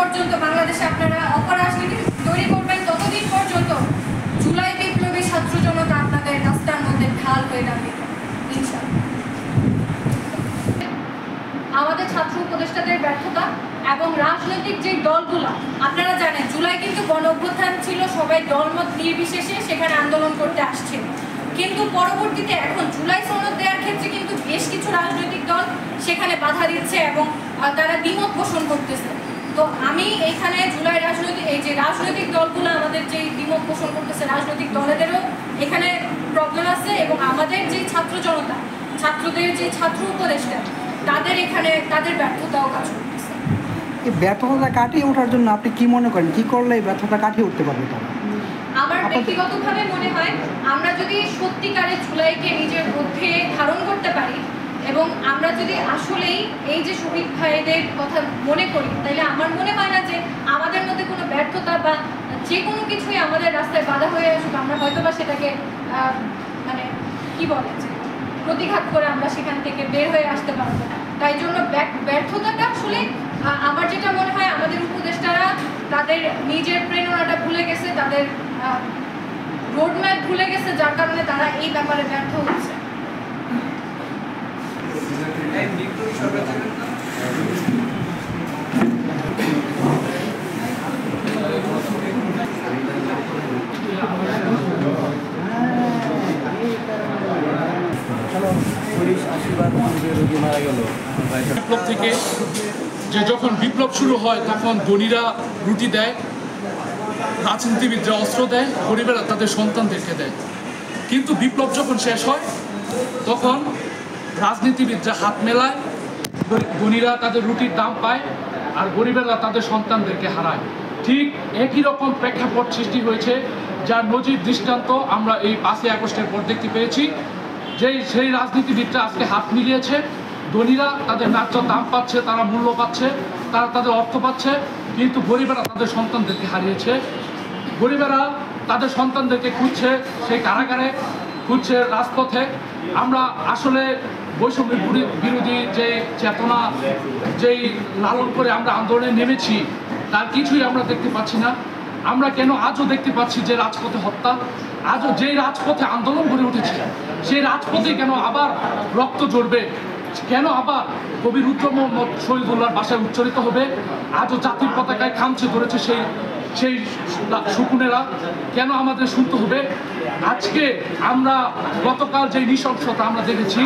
পর্যন্ত বাংলাদেশে আপনারা অপরাজনীতি তৈরি করবেন, ততদিন পর্যন্ত জুলাই বিপ্লবী ছাত্র জনতা আপনাদের রাস্তার মধ্যে ঢাল হয়ে দাঁড়িয়ে ইনশাআল্লাহ। আমাদের ছাত্র উপদেষ্টাদের ব্যর্থতা এবং রাজনৈতিক যে দলগুলো, আপনারা জানেন জুলাই কিন্তু গণ অভ্যুত্থান ছিল, সবাই দলমত নির্বিশেষে সেখানে আন্দোলন করতে আসছিল, কিন্তু পরবর্তীতে এখন জুলাই সনদ দেওয়ার ক্ষেত্রে কিন্তু বেশ কিছু রাজনৈতিক দল সেখানে বাধা দিচ্ছে এবং তারা দ্বিমত পোষণ করতেছে। তো আমি এখানে জুলাই রাজনৈতিক দলগুলো আমাদের যে দ্বিমত পোষণ করতেছে, রাজনৈতিক দলেদেরও এখানে প্রবলেম আছে এবং আমাদের যে ছাত্র জনতা, ছাত্রদের যে ছাত্র উপদেষ্টা, তাদের ব্যর্থতাও কাজ করতেছে। এই ব্যর্থতা কাটিয়ে ওঠার জন্য আপনি কি মনে করেন, কি করলে এই ব্যর্থতা কাটিয়ে উঠতে পারবে তারা? আমার ব্যক্তিগতভাবে মনে হয় আমরা যদি সত্যিকারের জুলাইকে নিজের মধ্যে ধারণ করতে পারি এবং আমরা যদি আসলেই এই যে শহীদ ভাইদের কথা মনে করি, তাহলে আমার মনে হয় না যে আমাদের মধ্যে কোনো ব্যর্থতা বা যে কোনো কিছুই আমাদের রাস্তায় বাধা হয়ে আসুক, আমরা হয়তোবা সেটাকে মানে কি বলে যে প্রতিঘাত করে আমরা সেখান থেকে বের হয়ে আসতে পারবো। তাই জন্য ব্যর্থতাটা আসলে আমার যেটা মনে হয় আমাদের উপদেষ্টারা তাদের নিজের প্রেরণাটা ভুলে গেছে, তাদের রোডম্যাপ ভুলে গেছে, যার কারণে তারা এই ব্যাপারে ব্যর্থ হচ্ছে। বিপ্লব থেকে যে যখন বিপ্লব শুরু হয় তখন ধনীরা রুটি দেয়, রাজনীতিবিদরা অস্ত্র দেয়, গরিবেরা তাদের সন্তানদেরকে দেয়। কিন্তু বিপ্লব যখন শেষ হয় তখন রাজনীতিবিদরা হাত মেলায়, ধনীরা তাদের রুটির দাম পায় আর গরিবেরা তাদের সন্তানদেরকে হারায়। ঠিক একই রকম প্রেক্ষাপট সৃষ্টি হয়েছে, যার নজির দৃষ্টান্ত আমরা এই 5ই আগস্টের পর দেখতে পেয়েছি। সেই রাজনীতিবিদরা আজকে হাত মিলিয়েছে, ধনীরা তাদের ন্যায্য দাম পাচ্ছে, তারা মূল্য পাচ্ছে, তারা তাদের অর্থ পাচ্ছে, কিন্তু গরিবেরা তাদের সন্তানদেরকে হারিয়েছে। গরিবেরা তাদের সন্তানদেরকে খুঁজছে সেই কারাগারে, খুঁজছে রাজপথে। আমরা আসলে বৈষম্য বিরোধী যে চেতনা, যেই লালন করে আমরা আন্দোলনে নেমেছি, তার কিছুই আমরা দেখতে পাচ্ছি না। আমরা কেন আজও দেখতে পাচ্ছি যে রাজপথে হত্যা, আজও যেই রাজপথে আন্দোলন গড়ে উঠেছে সেই রাজপথে কেন আবার রক্ত ঝরবে, কেন আবার কবি রুদ্র মোহাম্মদ শহীদুল্লাহর ভাষায় উচ্চারিত হবে, আজও জাতির পতাকায় খামচে ধরেছে সেই শকুনেরা, কেন আমাদের শুনতে হবে? আজকে আমরা গতকাল যে নৃশংসতা আমরা দেখেছি,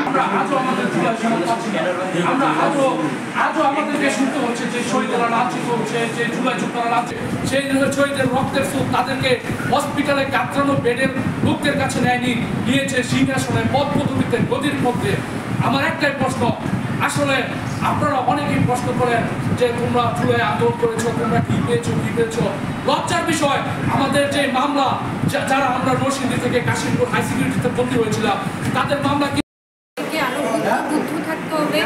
আজও আমাদেরকে শুনতে হচ্ছে যে শহীদেরা লাঞ্ছিত হচ্ছে, যে জুলাই যোদ্ধারা লাঞ্ছিত, সেই শহীদের রক্তের স্রোত তাদেরকে হসপিটালে কাতরানো বেডের লোকদের কাছে নেয়নি, নিয়েছে সিংহাসনে পদ পদবীতে গদির মধ্যে। আমার একটাই প্রশ্ন, আসলে আপনারা অনেকেই প্রশ্ন করেন যে তোমরা জুলাই আন্দোলন করেছো, তোমরা কি পেয়েছো। লজ্জার বিষয়, আমাদের যে মামলা, যারা আমরা নরসিংদী থেকে কাশিমপুর হাই সিকিউরিটিতে ভর্তি হয়েছিলাম, তাদের মামলা আরো বুদ্ধ থাকতে হবে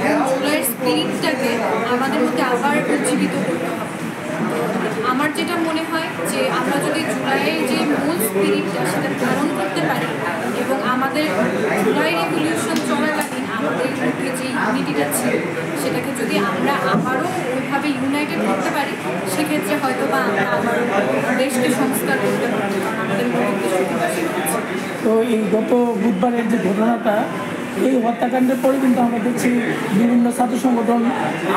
এবং জুলাইয়ের স্পিরিটটাকে আমাদের মধ্যে আবার উজ্জীবিত করতে হবে। আমার যেটা মনে হয় যে আমরা যদি জুলাইয়ের যে মূল স্পিরিটটা সেটা ধারণ করতে পারি এবং আমাদের জুলাই রেভলিউশন চলাকালীন আমাদের মধ্যে যে ইউনিটিটা ছিল সেটাকে যদি আমরা আবারও ওইভাবে ইউনাইটেড করতে পারি, সেক্ষেত্রে হয়তো বা আমরা আবারও দেশকে সংস্কার করতে পারবো। আমাদের মধ্যে তো এই গত বুধবারের যে ঘটনাটা, এই হত্যাকাণ্ডের পরে কিন্তু আমরা দেখছি বিভিন্ন ছাত্র সংগঠন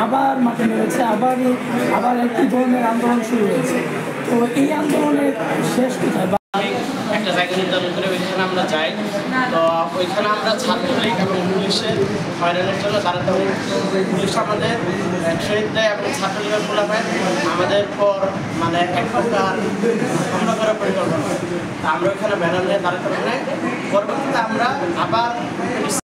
আবার মাঠে নেমেছে, আবার একই ধরনের আন্দোলন শুরু হয়েছে। তো এই আন্দোলনের শেষ কোথায়? একটা জায়গা নির্ধারণ করে ওইখানে আমরা যাই, তো ওইখানে আমরা ছাত্রলীগ এবং পুলিশের হয়রানির জন্য দাঁড়াতে পারি। পুলিশ আমাদের শহীদ দেয় এবং ছাত্রলীগের খোলা পায় আমাদের পর মানে এক প্রকার হামলা করার পরিকল্পনা। আমরা ওইখানে ব্যানার নিয়ে দাঁড়াতে পারি। পরবর্তীতে আমরা আবার